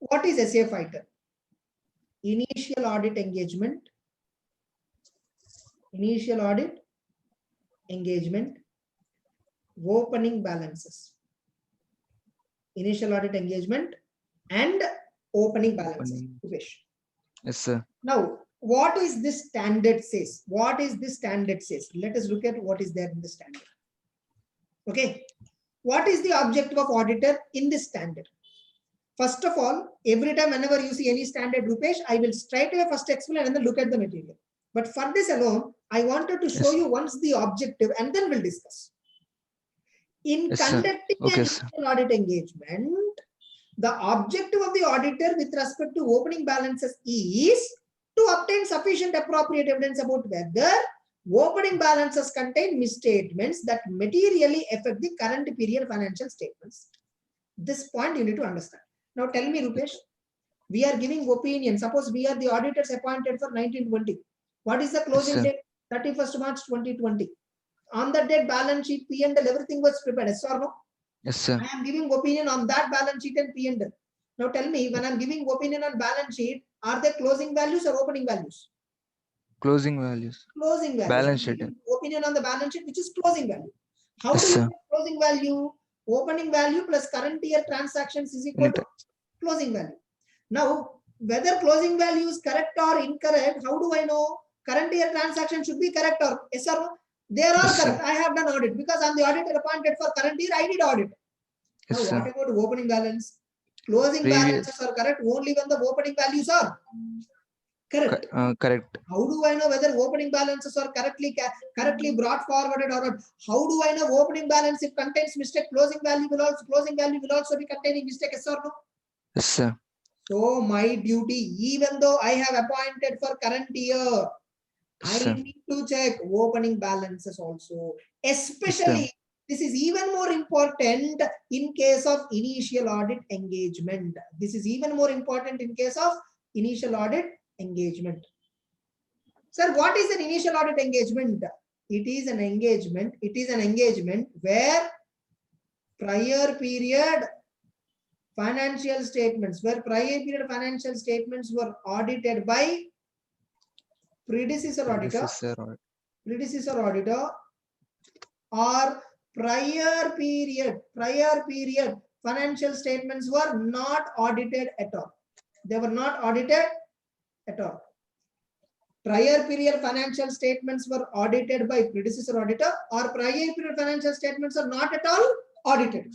What is SAF item? Initial audit engagement, opening balances. Initial audit engagement and opening balances. Yes, sir. Now, what is this standard says? What is this standard says? Let us look at what is there in the standard. Okay. What is the objective of auditor in this standard? First of all, every time whenever you see any standard, Rupesh, I will straight away first explain and then look at the material. But for this alone, I wanted to show you once the objective and then we'll discuss. In conducting an audit engagement, the objective of the auditor with respect to opening balances is to obtain sufficient appropriate evidence about whether opening balances contain misstatements that materially affect the current period financial statements. This point you need to understand. Now tell me, Rupesh, we are giving opinion. Suppose we are the auditors appointed for 1920. What is the closing date? 31st March 2020. On that date, balance sheet, P&L, everything was prepared. Yes or no? Yes, sir. I am giving opinion on that balance sheet and P&L. Now tell me, when I am giving opinion on balance sheet, are they closing values or opening values? Closing values. Closing values. Balance sheet. Opinion on the balance sheet, which is closing value. How do you get closing value? Opening value plus current year transactions is equal to closing value. Now, whether closing value is correct or incorrect, how do I know? Current year transaction should be correct or yes or no? They are all correct. I have done audit because I'm the auditor appointed for current year. I did audit. Now, what about opening balance? Closing balances are correct only when the opening values are correct. Correct. How do I know whether opening balances are correctly brought forwarded or not? How do I know opening balance if contains mistake? Closing value will also be containing mistake. Yes or no? Yes, sir. So my duty, even though I have appointed for current year, I need to check opening balances also. Especially, this is even more important in case of initial audit engagement. This is even more important in case of initial audit engagement. Sir, what is an initial audit engagement? It is an engagement where prior period financial statements were audited by predecessor auditor or prior period financial statements were not audited at all. They were not audited at all. Prior period financial statements were audited by predecessor auditor or prior period financial statements are not at all audited.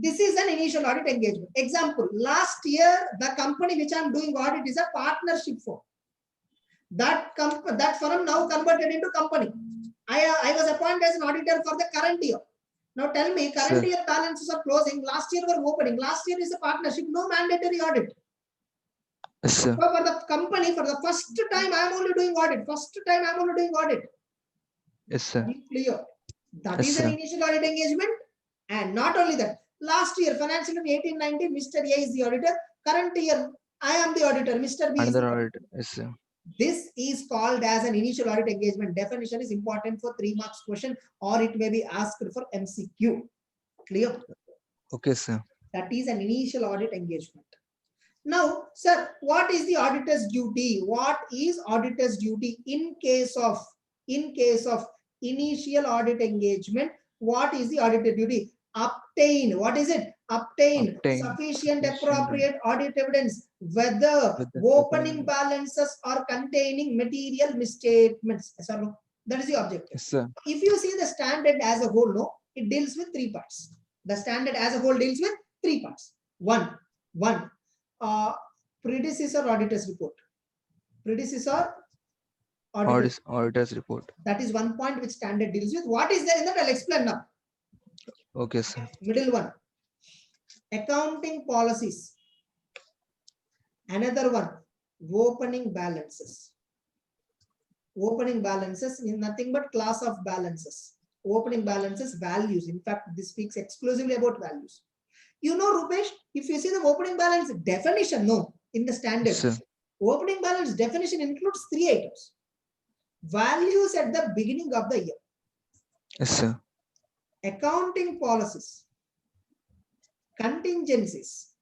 This is an initial audit engagement. Example, last year, the company which I am doing audit is a partnership firm. That firm now converted into company. I was appointed as an auditor for the current year. Now tell me, current year balances are closing. Last year were opening. Last year is a partnership. No mandatory audit. Yes, sir. So for the company, for the first time, I am only doing audit. Yes, sir. Be clear. That is an initial audit engagement. And not only that, last year, financial year 18-19, Mr. A is the auditor. Current year, I am the auditor. Mr. B is the auditor. Yes, sir. This is called as an initial audit engagement. Definition is important for 3 marks question or it may be asked for MCQ. Clear? Okay, sir. That is an initial audit engagement. Now, sir, what is the auditor's duty? What is auditor's duty in case of initial audit engagement? What is the auditor duty? Obtain. What is it? Obtain sufficient appropriate audit evidence whether opening balances are containing material misstatements. Yes or no? That is the objective. Yes, sir. If you see the standard as a whole, no, it deals with 3 parts. The standard as a whole deals with 3 parts. One, predecessor auditor's report. Predecessor auditor's report. That is one point which standard deals with. What is there in that? I'll explain now. Okay, sir. Middle one, accounting policies. Another one, opening balances. Opening balances is nothing but class of balances. Opening balances, values. In fact, this speaks exclusively about values. You know, Rupesh, if you see the opening balance definition, no, in the standard, Yes, opening balance definition includes 3 items. Values at the beginning of the year. Yes, sir. Accounting policies, contingencies,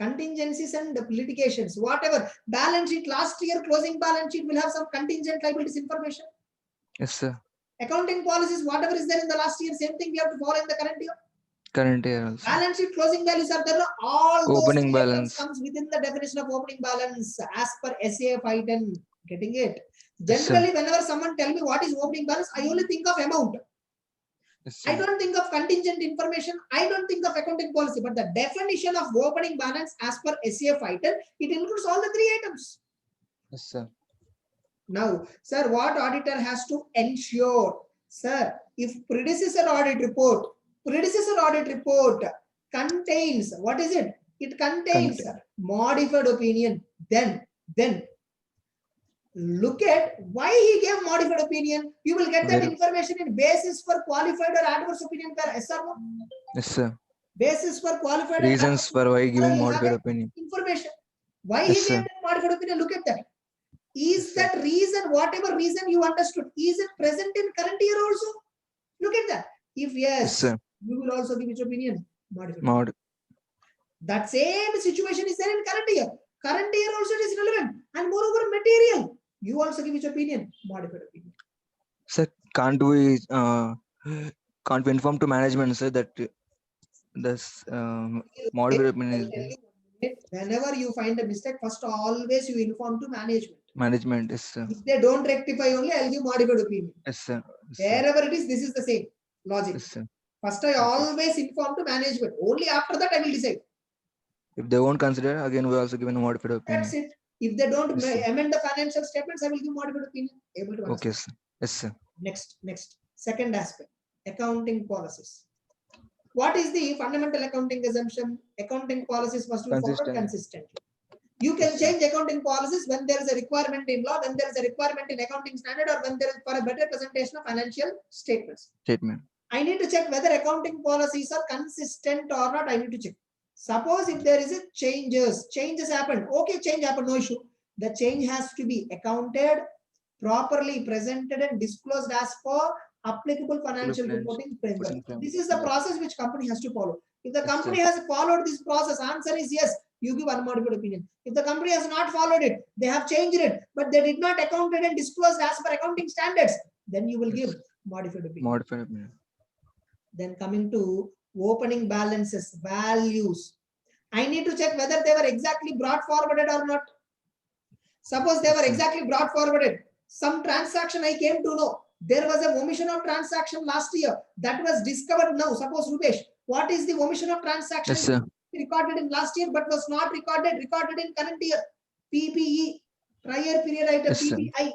contingencies and litigations, whatever. Balance sheet, last year closing balance sheet will have some contingent liabilities information. Yes, sir. Accounting policies, whatever is there in the last year, same thing we have to follow in the current year. Current year also. Balance sheet closing values are there. All Opening those balance comes within the definition of opening balance as per SAF item. Getting it? Yes, sir. Generally, whenever someone tell me what is opening balance, I only think of amount. Yes, I sir. don't think of contingent information. I don't think of accounting policy. But the definition of opening balance as per SAF item, it includes all the three items. Yes, sir. Now, sir, what auditor has to ensure? Sir, if predecessor audit report contains, what is it? It contains modified opinion. Then look at why he gave modified opinion. You will get that information in basis for qualified or adverse opinion. Yes or no? Yes, sir. Basis for qualified. Reasons for why giving modified opinion. Information. Why Yes, he gave modified opinion? Look at that. Is Yes, that reason, whatever reason you understood, is it present in current year also? Look at that. If yes, sir. you will also give its opinion. Modified. That same situation is there in current year. Current year also it is relevant. And moreover, material. You also give its opinion. Modified opinion. Sir, can't we inform to management, sir, that this modified opinion is there? Whenever you find a mistake, first always you inform to management. Management, yes, sir. If they don't rectify only, I'll give modified opinion. Yes, sir. Yes, wherever it is, this is the same logic. Yes, sir. First, I always inform to management. Only after that, I will decide. If they won't consider, again, we also given a modified opinion. That's it. If they don't Yes, amend the financial statements, I will give modified opinion. Able to understand. Okay, sir. Yes, sir. Next. Second aspect, accounting policies. What is the fundamental accounting assumption? Accounting policies must be followed consistently. You can change accounting policies when there is a requirement in law, when there is a requirement in accounting standard, or when there is for a better presentation of financial statements. I need to check whether accounting policies are consistent or not. I need to check. Suppose if there is a changes happen. Okay, change happened, no issue. The change has to be accounted, properly presented and disclosed as per applicable financial reporting framework. This is the process which company has to follow. If the company has followed this process, answer is yes, you give unmodified opinion. If the company has not followed it, they have changed it, but they did not account it and disclosed as per accounting standards, then you will give modified opinion. Then coming to opening balances, values. I need to check whether they were exactly brought forwarded or not. Suppose they were exactly brought forwarded. Some transaction I came to know. There was a omission of transaction last year that was discovered now. Suppose Rupesh, what is the omission of transaction? Yes, sir. Recorded in last year but was not recorded in current year. PPE, prior period item, yes, PPI.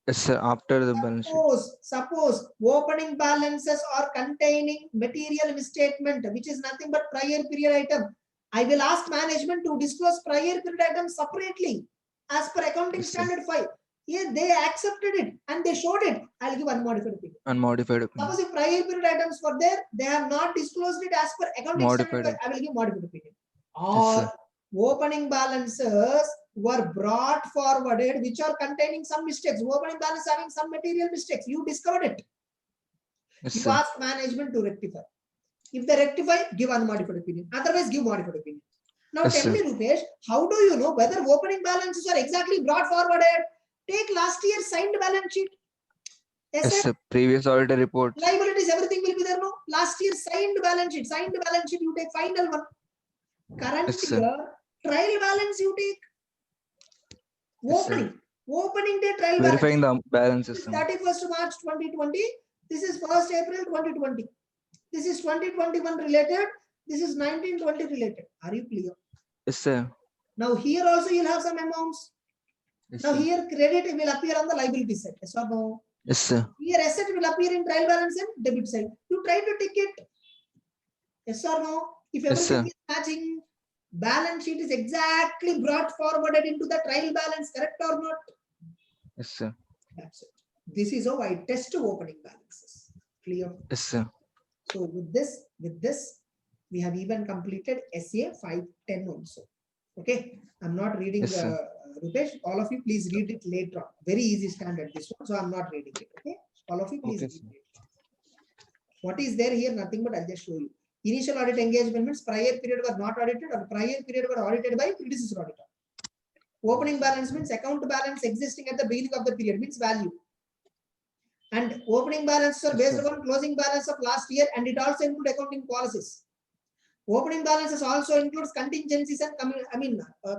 Yes, sir. After the balance sheet. Suppose opening balances are containing material misstatement, which is nothing but prior period item. I will ask management to disclose prior period items separately as per accounting standard 5. Here they accepted it and they showed it. I'll give unmodified opinion. Unmodified opinion. Suppose if prior period items were there, they have not disclosed it as per accounting standard 5. I will give modified opinion. Or opening balances were brought forwarded which are containing some mistakes. Opening balance having some material mistakes. You discovered it. Yes, you ask management to rectify. If they rectify, give unmodified opinion. Otherwise, give modified opinion. Now tell me, Rupesh, how do you know whether opening balances are exactly brought forwarded? Take last year's signed balance sheet. Yes, sir. Previous auditor report. Liabilities, everything will be there, no? Last year's signed balance sheet. Signed balance sheet, you take final one. Current year, trial balance you take. Opening day trial verifying balance. The balances. 31st March 2020. This is 1st April 2020. This is 2021 related. This is 1920 related. Are you clear? Yes, sir. Now here also you'll have some amounts. Yes, now sir. Here credit will appear on the liability side. Yes or no? Yes, sir. Here asset will appear in trial balance and debit side. You try to tick it. Yes or no? If everything is matching, balance sheet is exactly brought forwarded into the trial balance, correct or not? Yes, sir. That's it. This is how I test opening balances. Clear? Yes, sir. So with this, we have even completed SA 510 also. Okay. I'm not reading Rupesh. All of you please read it later on. Very easy standard this one. So I'm not reading it. Okay. All of you please read it. What is there here? Nothing but I'll just show you. Initial audit engagement means prior period were not audited or prior period were audited by predecessor auditor. Opening balance means account balance existing at the beginning of the period, means value. And opening balances are based upon closing balance of last year, and it also includes accounting policies. Opening balances also includes contingencies and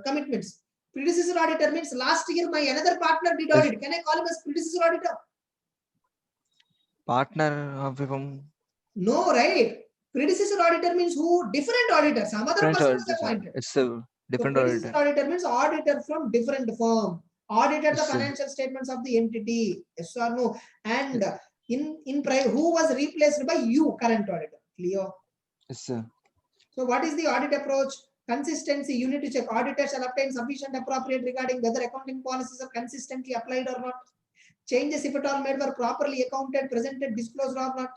commitments. Predecessor auditor means last year my another partner did audit. Can I call him as predecessor auditor? Partner of him. No, right? Predecessor auditor means who? Different auditor. Some other person was appointed. It's a different so predecessor auditor means auditor from different firm. Audited the financial statements of the entity. Yes or no? And who was replaced by you, current auditor? Clear? Yes, sir. So what is the audit approach? Consistency. You need to check. Auditor shall obtain sufficient appropriate regarding whether accounting policies are consistently applied or not. Changes, if at all made, were properly accounted, presented, disclosed or not.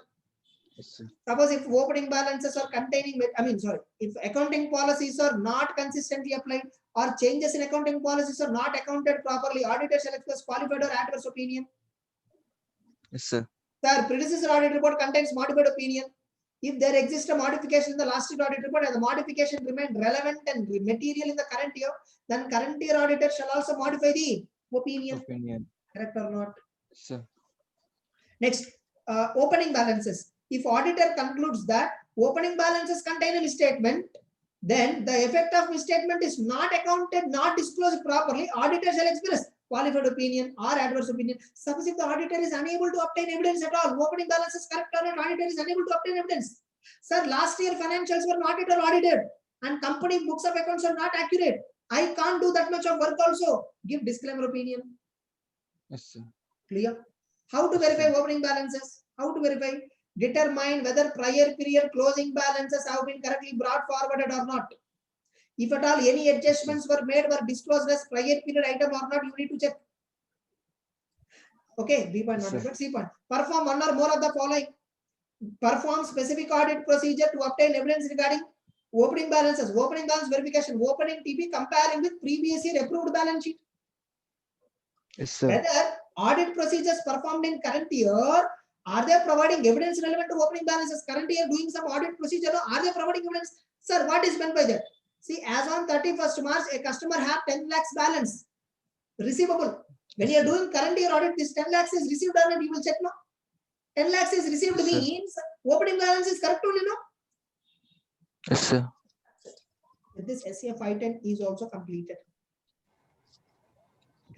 Yes, sir. Suppose if opening balances are containing, if accounting policies are not consistently applied or changes in accounting policies are not accounted properly, auditor shall express qualified or adverse opinion. Yes, sir. Sir, predecessor audit report contains modified opinion. If there exists a modification in the last year audit report and the modification remained relevant and material in the current year, then current year auditor shall also modify the opinion. Correct or not? Yes, sir. Next, opening balances. If auditor concludes that opening balances contain a misstatement, then the effect of misstatement is not accounted, not disclosed properly, auditor shall express qualified opinion or adverse opinion. Suppose if the auditor is unable to obtain evidence at all, opening balance is correct or not, auditor is unable to obtain evidence. Sir, last year financials were not at all audited and company books of accounts are not accurate. I can't do that much of work also. Give disclaimer opinion. Yes, sir. Clear? How to verify opening balances? How to verify? Determine whether prior period closing balances have been correctly brought forwarded or not. If at all any adjustments were made, were disclosed as prior period item or not, you need to check. Okay, B point, not C point. Perform one or more of the following. Perform specific audit procedure to obtain evidence regarding opening balances, opening balance verification, opening TP comparing with previous year approved balance sheet. Yes, sir. Whether audit procedures performed in current year, are they providing evidence relevant to opening balances? Current year doing some audit procedure, are they providing evidence? Sir, what is meant by that? See, as on 31st March, a customer have 10 lakhs balance receivable. When you are doing current year audit, this 10 lakhs is received or not, you will check now. 10 lakhs is received means opening balance is correct only, no? Yes, sir. This SCA 510 is also completed.